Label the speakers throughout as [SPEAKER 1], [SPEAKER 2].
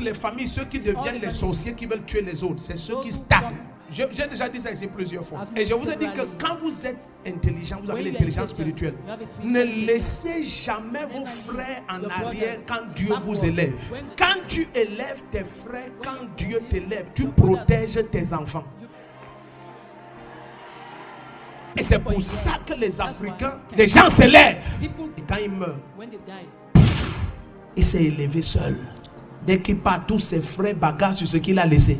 [SPEAKER 1] les familles, ceux qui deviennent les sorciers qui veulent tuer les autres, c'est ceux qui stagnent. J'ai déjà dit ça ici plusieurs fois. Et je vous ai dit que quand vous êtes intelligent, vous avez l'intelligence spirituelle. Ne laissez jamais vos frères en arrière quand Dieu vous élève. Quand tu élèves tes frères, quand Dieu t'élève, tu protèges tes enfants. Et c'est pour ça que les Africains, les gens s'élèvent. Et quand ils meurent, il s'est élevé seul. Dès qu'il part, tous ses frères bagarrent sur ce qu'il a laissé.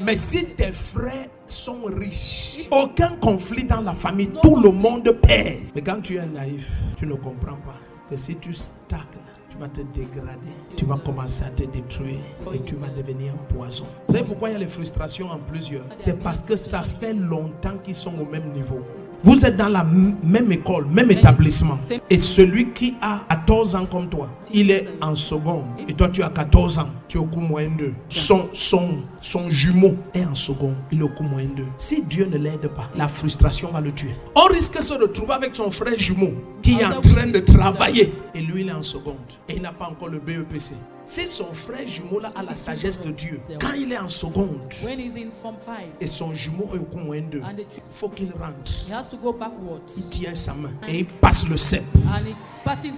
[SPEAKER 1] Mais si tes frères sont riches, aucun conflit dans la famille, tout le monde pèse. Mais quand tu es naïf, tu ne comprends pas que si tu stagnes, tu vas te dégrader, tu vas commencer à te détruire et tu vas devenir un poison. Vous savez pourquoi il y a les frustrations en plusieurs? C'est parce que ça fait longtemps qu'ils sont au même niveau. Vous êtes dans la même école, même établissement. Et celui qui a 14 ans comme toi, il est en seconde. Et toi, tu as 14 ans. Tu es au cours moyen 2. Son jumeau est en seconde. Il est au cours moyen 2. Si Dieu ne l'aide pas, la frustration va le tuer. On risque de se retrouver avec son frère jumeau qui est en train de travailler. Et lui, il est en seconde. Et il n'a pas encore le BEPC. Si son frère jumeau là a la sagesse de Dieu, quand il est en seconde et son jumeau est au cours moyen 2, il faut qu'il rentre. Il tient sa main et il passe le CEP.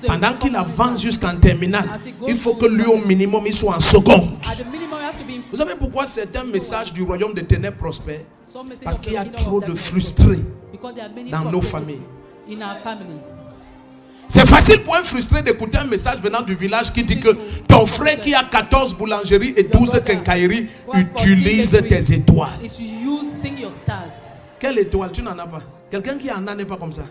[SPEAKER 1] Pendant qu'il avance jusqu'en terminale, il faut que lui au minimum il soit en seconde. Vous savez pourquoi certains messages du royaume des ténèbres prospèrent? Parce qu'il y a trop de frustrés dans nos familles. C'est facile pour un frustré d'écouter un message venant du village qui dit que ton frère qui a 14 boulangeries et 12 quincailleries utilise tes étoiles. Quelle étoile? Tu n'en as pas. Quelqu'un qui en a n'est pas comme ça.